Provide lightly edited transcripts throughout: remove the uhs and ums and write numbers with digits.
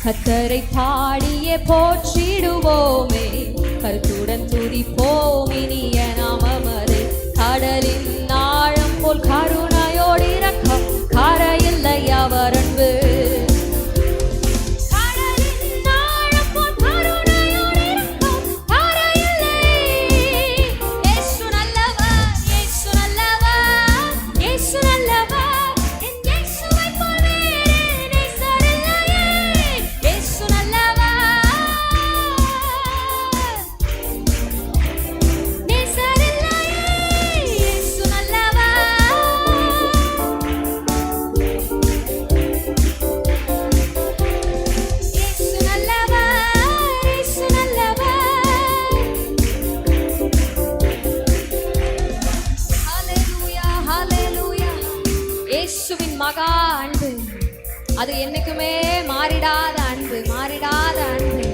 கர்த்தரை பாடியே போற்றிடுவோமே, கருத்துடன் துதிப்போம் இனிய நாமமதே. கடலின் ஆழம் போல் கருணையோடு இரக்கம், கரையில்லை அவர் அன்பு. மகா அன்பு அது என்னைக்குமே மாறிடாத அன்பு, மாறிடாத அன்பு,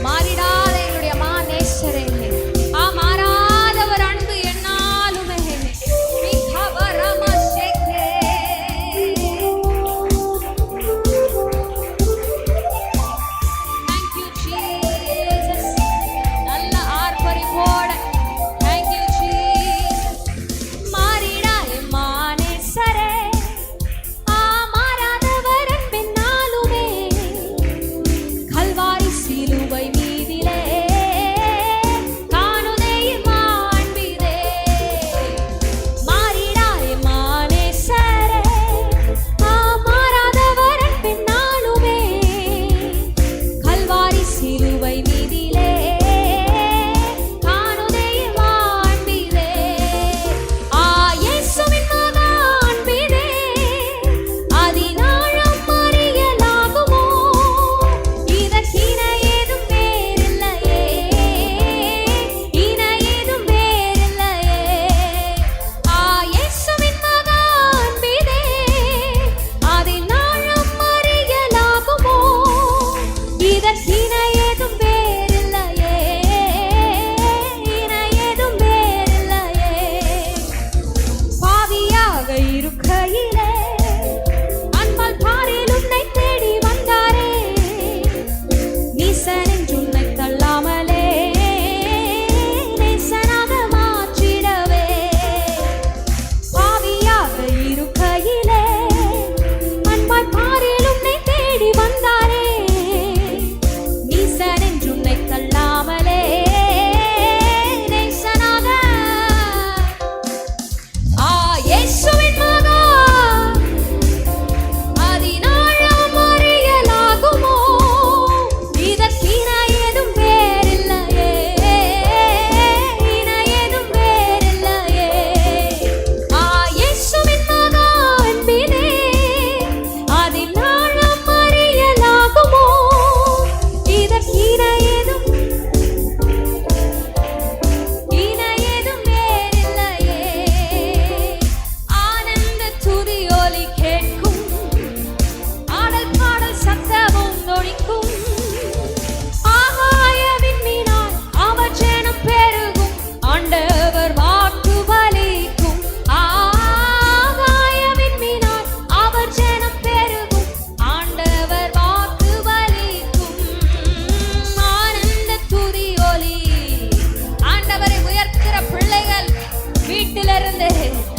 மாறிடாத என்னுடைய மாநேசரே, மாறாத ஒரு அன்பு என்னாலுமே. நல்ல ஆர்ப்பரிப்போட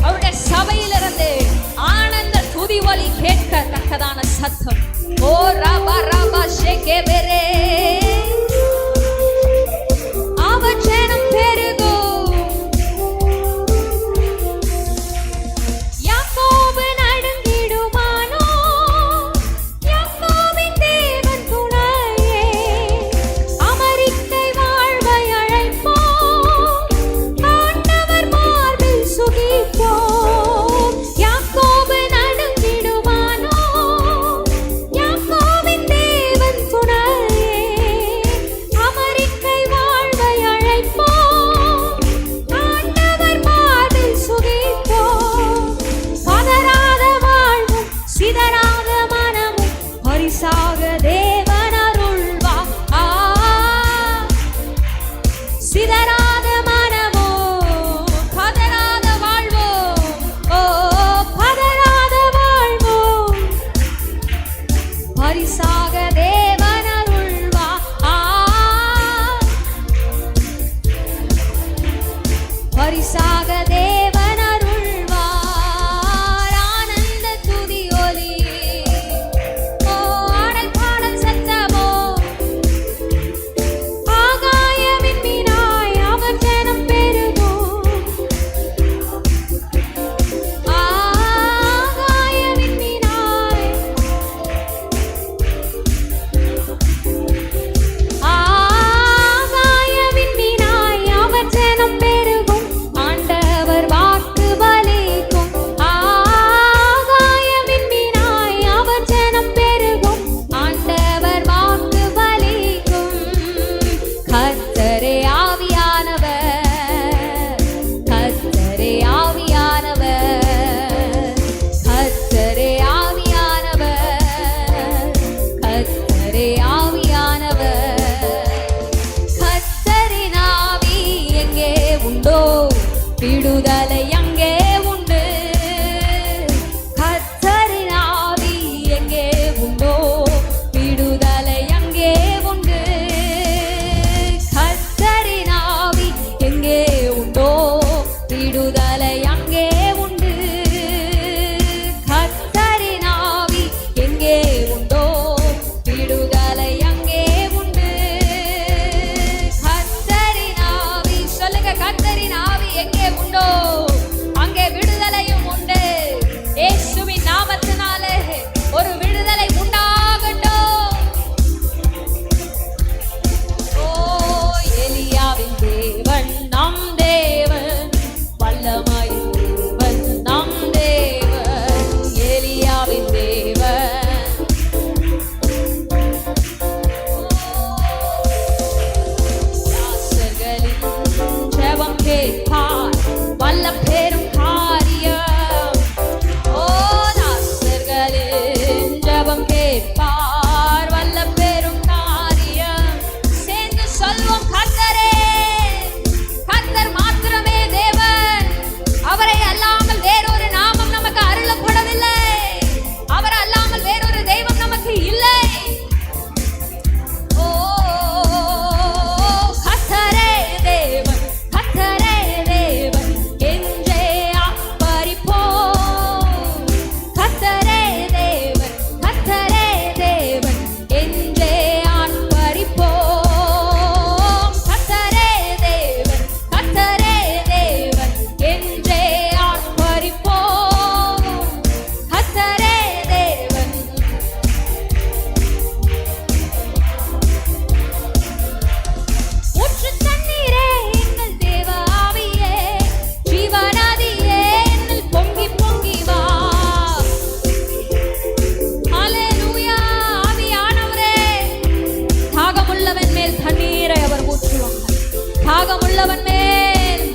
அவருடைய சபையிலிருந்து ஆனந்த துதி ஒலி கேட்கத்தக்கதான சத்தம். ஓ ரபா ரபா ஷேகேபெரே அவர் ஜனம் பெருகும். யாக்கோபு நடுங்கிடுமானோ, யாக்கோபின் தேவன் துணையே. அமெரிக்கை வாழ்வை அழைப்போம், ஆண்டவர் மார்பில் சுகிப்போம். யாக்கோபு நடுங்கிடுமானோ, யாக்கோபின் தேவன் துணையே. விடுதலை அங்கே உண்டு. கர்த்தரின் ஆவி எங்கே உண்டோ விடுதலை அங்கே உண்டு. கர்த்தரின் ஆவி எங்கே உண்டோ விடுதலை அங்கே உண்டு. கர்த்தரின் ஆவி எங்கே உண்டோ விடுதலை அங்கே உண்டு. கர்த்தரின் ஆவி சொல்லுங்க, கர்த்தரின் ஆவி எங்கே உண்டோ அங்கே விடுதலையும் உண்டு. இயேசுவின் நாமத்தினாலே ஒரு விடுதலை உண்டாகட்டும். ஓ எலியாவின் தேவன் நம் தேவன், வல்லமையின் தேவன் நம் தேவன். எலியாவின் தேவன் தாசர்களின் ஜெபம் கேட்பார், வல்ல பெரும் காரியம். ஓ தாசர்களின் ஜெபம் கேட்பார், வல்ல பெரும் காரியம். சேர்ந்து சொல்வோம், கர்த்தரே, கர்த்தர் மாத்திரமே தேவன். அவரை அல்லாமல் வேறொரு நாமம் நமக்கு அருளப்படவில்லை. அவர் அல்லாமல் வேறொரு தெய்வம் நமக்கு இல்லை. ஓ கர்த்தரே தேவன், கர்த்தரே தேவன் என்றே ஆர்ப்பரிப்போம். கர்த்தரே தேவன், கர்த்தரே தேவன் என்றே ஆர்ப்பரிப்போம். கர்த்தரே தேவன், கர்த்தரே தேவன் என்றே ஆர்ப்பரிப்போம். கர்த்தரே தேவன். ஊற்று தண்ணீரே எங்கள் தேவ ஆவியே, ஜீவநதியே என்னில் பொங்கி பொங்கி வா. ஹல்லேலூயா. ஆவியானவரே, தாகமுள்ளவன் மேல் தண்ணீரை அவர் ஊற்றுவார். தாகமுள்ளவன் மேல்,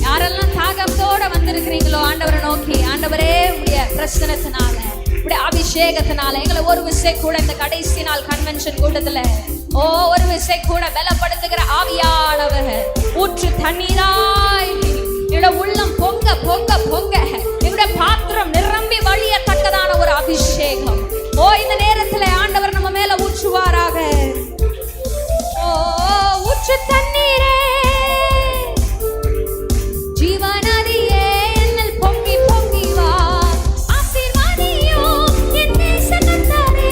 யாரெல்லாம் தாகத்தோட வந்திருக்கிறீங்களோ ஆண்டவரை நோக்கி, ஆண்டவரே உடைய பிரசனத்தினால உடைய அபிஷேகத்தினால எங்களை ஒரு விசை கூட இந்த கடைசி நாள் கன்வென்ஷன் கூட்டத்துல ஒரு விசை கூட பலப்படுத்துகிற ஆவியானவர் ஊற்று தண்ணீராய் என்னோட உள்ளம் பொங்க பொங்க பொங்க, என்னோட பாத்திரம் நிரம்பி வழியத்தக்கதான ஒரு அபிஷேகம் இந்த நேரத்துல ஆண்டவர் நம்ம மேல ஊற்றுவாராக. ஊற்று தண்ணீரே, ஜீவநதியே என்னில் பொங்கி பொங்கி வா. ஆசீர்வாதியும் என் நேச கர்த்தரே,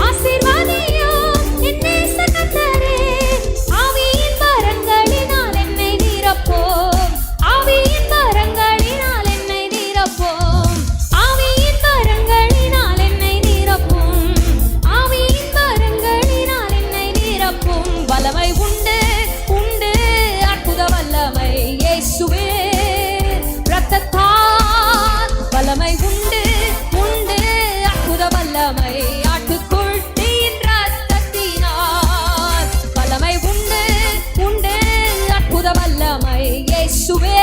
ஆசீர்வாதியும் என் நேச கர்த்தரே. ஆவியின் வரங்களினால் என்னை நிரப்போம், ஆவியின் வரங்களினால் என்னை நிரப்போம். ஆவியின் வரங்களினால் என்னை நிரப்பும், ஆவியின் வரங்களினால் என்னை நிரப்பும். வல்லமை உண்டு உண்டு, அற்புத வல்லமை இயேசுவே இரத்தத்தால். வல்லமை உண்டு உண்டு, அற்புத வல்லமை ஆட்டுக்குட்டியின் இரத்தத்தினால். வல்லமை உண்டு உண்டு, அற்புத வல்லமை இயேசுவே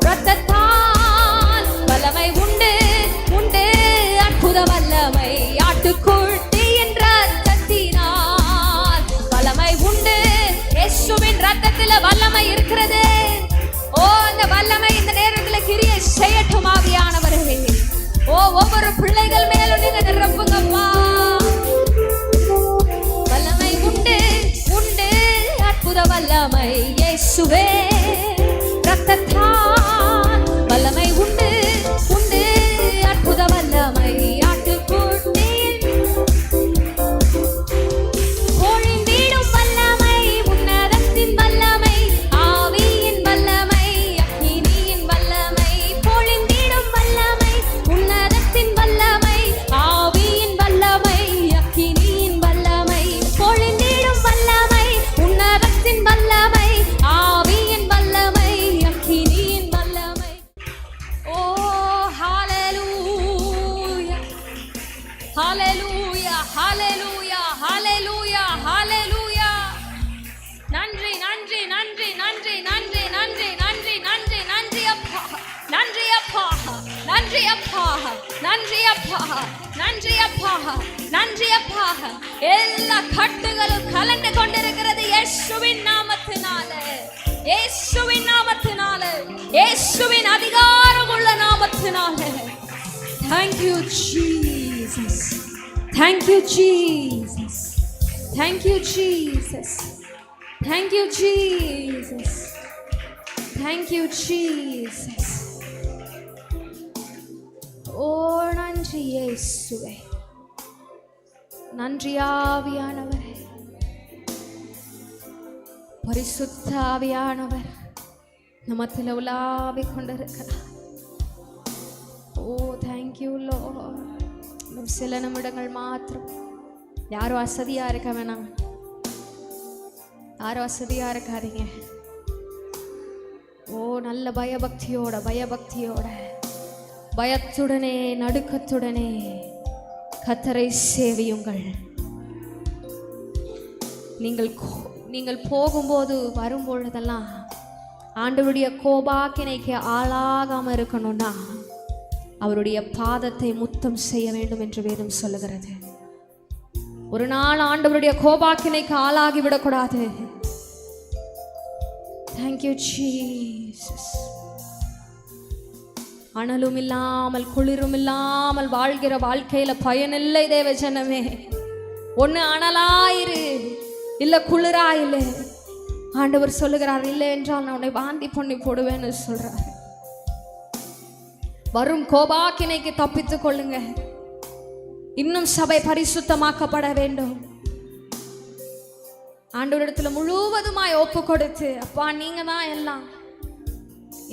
இரத்தத்தால். வல்லமை உண்டு உண்டு, அற்புத வல்லமை ஆட்டுக்குட்டியின் இரத்தத்தினால். வல்லமை உண்டு, இயேசுவின் இரத்தத்தில வல்லமை இருக்கிறது. அந்த வல்லமை இந்த நேரத்தில் கிரியை செய்யட்டும் ஆவியானவரே. ஒவ்வொரு பிள்ளைகள் மேலும் நீங்க நிரப்புங்கப்பா. வல்லமை உண்டு உண்டு, அற்புத வல்லமை இயேசுவே இரத்தத்தால். வல்லமை உண்டு உண்டு, அற்புத வல்லமை ஆட்டுக்குட்டியின். பொழிந்திடும் வல்லமை, உன்னதத்தின் வல்லமை, ஆவியின் வல்லமை, அக்கினியின் வல்லமை. பொழிந்திடும் வல்லமை, உன்னதத்தின் வல்லமை, ஆவியின் வல்லமை, அக்கினியின் வல்லமை. பொழிந்திடும் வல்லமை, உன்னதத்தின் வல்லமை, ஆவியின் வல்லமை, அக்கினியின் வல்லமை. ஓ ஹல்லேலூயா, ஹல்லேலூயா, ஹல்லேலூயா, ஹல்லேலூயா, ஹல்லேலூயா. நன்றி நன்றி நன்றி நன்றி நன்றி நன்றி நன்றி நன்றி நன்றி அப்பா, நன்றி அப்பா, நன்றி அப்பா, நன்றி அப்பா, நன்றி அப்பா, நன்றி அப்பா. எல்லா கட்டுகளும் கலந்து கொண்டிருக்கிறது இயேசுவின் நாமத்தினாலே. இயேசுவின் நாமத்தினாலே, இயேசுவின் அதிகாரமுள்ள நாமத்தினாலே. Thank you Jesus. Thank you Jesus. Thank you Jesus. Thank you Jesus. Thank you Jesus. ஓ நன்றி இயேசுவே, நன்றி ஆவியானவரே, பரிசுத்த ஆவியானவர் நமத்தில் உலாவிக் கொண்டிருக்கிறார். ஓ தேங்க்யூ லார்ட். இன்னும் சில நிமிடங்கள் மாத்திரம். யாரும் வசதியா இருக்க வேணாம், யாரும் வசதியா இருக்காதீங்க. ஓ நல்ல பயபக்தியோட பயத்துடனே நடுக்கத்துடனே கர்த்தரை சேவியுங்கள். நீங்கள் போகும்போது வரும்பொழுதெல்லாம் ஆண்டவருடைய கோபாக்கினைக்கு ஆளாகாம இருக்கணும்னா அவருடைய பாதத்தை முத்தம் செய்ய வேண்டும் என்று வேதம் சொல்லுகிறது. ஒரு நாள் ஆண்டவருடைய கோபாக்கினைக்கு ஆளாகி விடக்கூடாது. Thank you Jesus. அனலும் இல்லாமல் குளிரும் இல்லாமல் வாழ்கிற வாழ்க்கையில பயனில்லை தேவ ஜனமே. ஒண்ணு அனலாயிரு, இல்ல குளிராயிரு. ஆண்டவர் சொல்லுகிறார், இல்லை என்றால் நான் உன்னை வாந்தி பண்ணி போடுவேன்னு சொல்றாரு. வரும் கோபாக்கினைக்கு தப்பித்துக் கொள்ளுங்க. இன்னும் சபை பரிசுத்தமாக்கப்பட வேண்டும். ஆண்டவரிடத்துல முழுவதுமாய் ஒப்பு கொடுத்து, அப்பா நீங்க தான் எல்லாம்,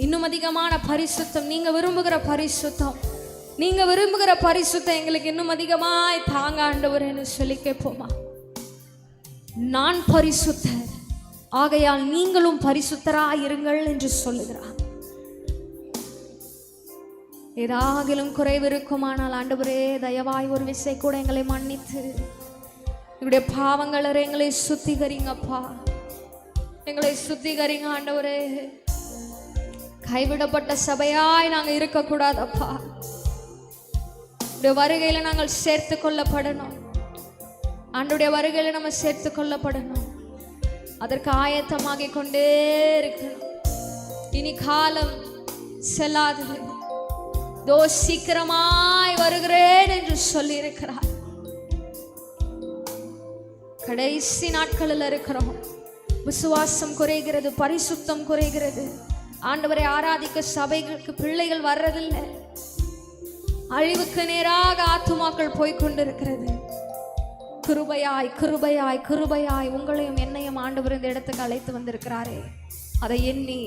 இன்னும் அதிகமான பரிசுத்தம், நீங்க விரும்புகிற பரிசுத்தம் எங்களுக்கு இன்னும் அதிகமாய் தாங்க ஆண்டவரேன்னு சொல்லி கேட்போமா. நான் பரிசுத்தர், ஆகையால் நீங்களும் பரிசுத்தராயிருங்கள் என்று சொல்லுகிறார். ஏதாகிலும் குறைவு இருக்குமானால் ஆண்டவரே தயவாய் ஒரு விசை கூட எங்களை மன்னித்து எங்களுடைய பாவங்களை எங்களை சுத்திகரிங்கப்பா, எங்களை சுத்திகரிங்க ஆண்டவரே. கைவிடப்பட்ட சபையாய் நாங்கள் இருக்கக்கூடாதப்பா. வருகையில நாங்கள் சேர்த்து கொள்ளப்படணும். ஆண்டவருடைய வருகையில நம்ம சேர்த்து கொள்ளப்படணும். அதற்கு ஆயத்தமாகி கொண்டே இருக்கணும். இனி காலம் செல்லாது, தோ சீக்கிரமாய் வருகிறேன் என்று சொல்லி இருக்கிறார். கடைசி நாட்களில் இருக்கிறோம். விசுவாசம் குறைகிறது, பரிசுத்தம் குறைகிறது. ஆண்டவரை ஆராதிக்க சபைகளுக்கு பிள்ளைகள் வர்றதில்லை. அழிவுக்கு நேராக ஆத்துமாக்கள் போய்கொண்டிருக்கிறது. கிருபையாய் கிருபையாய் கிருபையாய் உங்களையும் என்னையும் ஆண்டவர் இந்த இடத்துக்கு அழைத்து வந்திருக்கிறாரே, அதை எண்ணி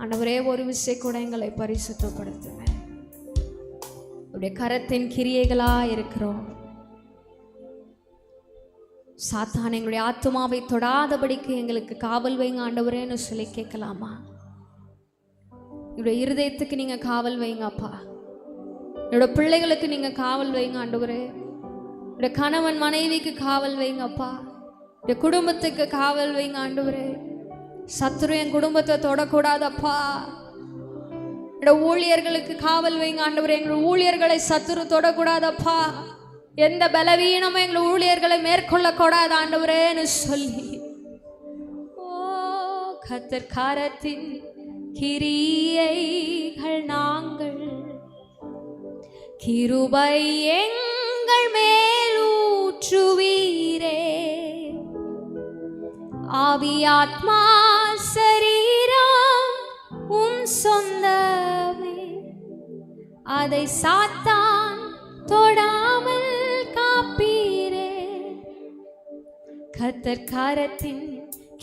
ஆண்டவரே ஒரு விசை கூட எங்களை பரிசுத்தப்படுத்துவேன். உடைய கரத்தின் கிரியைகளா இருக்கிறோம். சாத்தான் எங்களுடைய ஆத்துமாவை தொடாதபடிக்கு எங்களுக்கு காவல் வைங்க ஆண்டவரேன்னு சொல்லி கேட்கலாமா? என்னுடைய இருதயத்துக்கு நீங்க காவல் வைங்க அப்பா. என்னோட பிள்ளைகளுக்கு நீங்க காவல் வைங்க ஆண்டவரே. என்னுடைய கணவன் மனைவிக்கு காவல் வைங்க அப்பா. என்னுடைய குடும்பத்துக்கு காவல் வைங்க ஆண்டவரே. சத்துரு என் குடும்பத்தை தொடக்கூடாதப்பா. என்னோட ஊழியர்களுக்கு காவல் வைங்க ஆண்டவரே. எங்கள் ஊழியர்களை சத்துரு தொடக்கூடாதப்பா. எந்த பலவீனமும் எங்கள் ஊழியர்களை மேற்கொள்ள கூடாது ஆண்டவரேன்னு சொல்லி, ஓ கர்த்தர் கரத்தின் கிரியைகள் நாங்கள், கிருபை எங்கள் மேல் ஊற்றுவீரே. ஆவியாத்மா சரீரம் உம் சொந்தமே, அதை சாத்தான் தொடாமல் காப்பீரே. கர்த்தர் கரத்தின்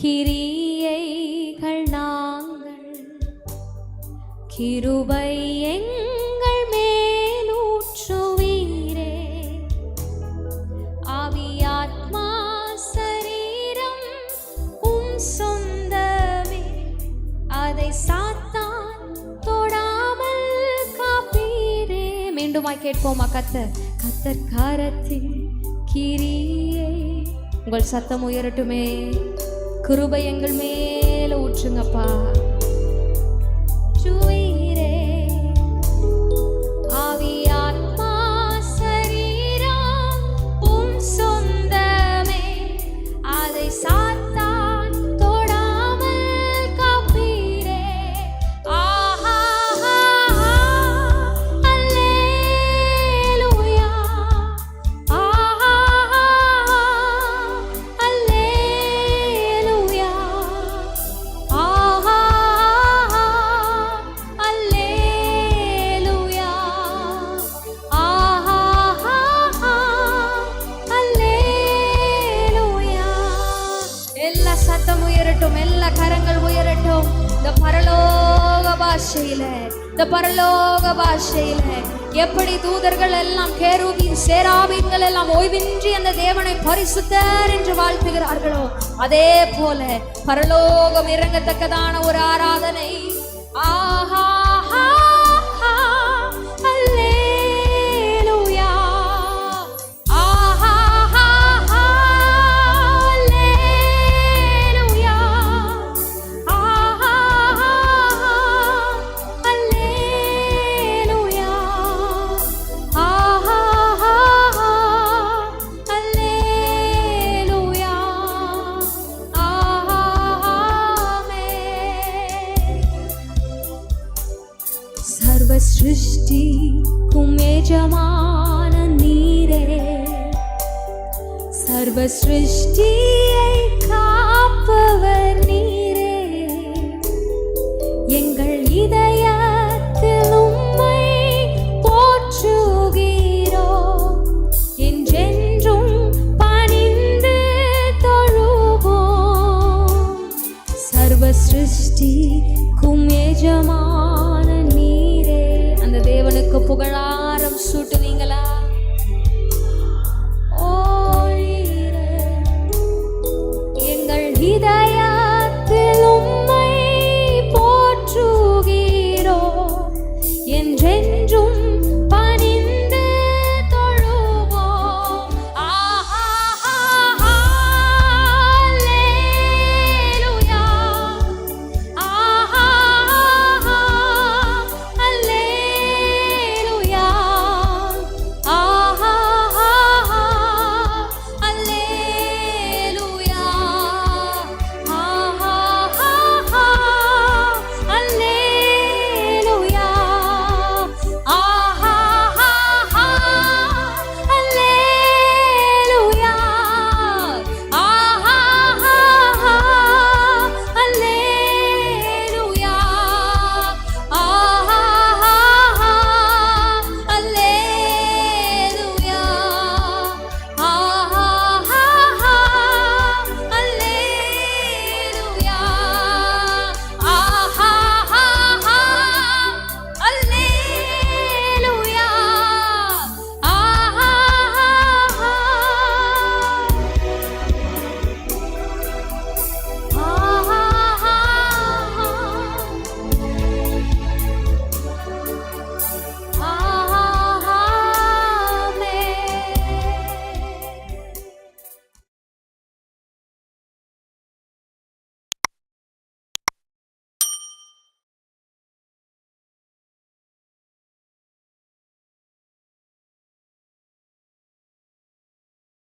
கிரியைகள் நாங்கள், கிருபை எங்கள் மேல் ஊற்றுவீரே. ஆவியாத்மா சரீரம் உம் சொந்தமே, அதை சாத்தான் தொடாமல் காப்பீரே. மீண்டுமாய் கேட்போமா? கர்த்தர் கரத்தின் கிரியை. உங்கள் சத்தம் உயரட்டுமே. கிருபை எங்கள் மேல ஊற்றுங்கப்பா. ஆவியாத்மா சரீரம் உம் சொந்தமே, அதை சாத்தான் தொடாமல் பாஷையில, இந்த பரலோக பாஷையில எப்படி தூதர்கள் எல்லாம் கேருபீன் சேராபீன்கள் எல்லாம் ஓய்வின்றி அந்த தேவனை பரிசுத்தர் என்று வாழ்த்துகிறார்களோ, அதே போல பரலோகம் இறங்கத்தக்கதான ஒரு ஆராதனை. ஆஹா சிருஷ்டிக்கும் எஜமான நீரே, சர்வ சிருஷ்டியை காப்பவர் நீரே, எங்கள் இதயத்தில் உம்மை போற்றுகிறோம், என்றென்றும் பணிந்து தொழுவோம். சர்வ சிருஷ்டிக்கும் எஜமான தேவனுக்கு புகழாரம் சூட்டுவீங்களா? எங்கள் இதயத்தில் உம்மை போற்றுகிறோம், என்றென்றும்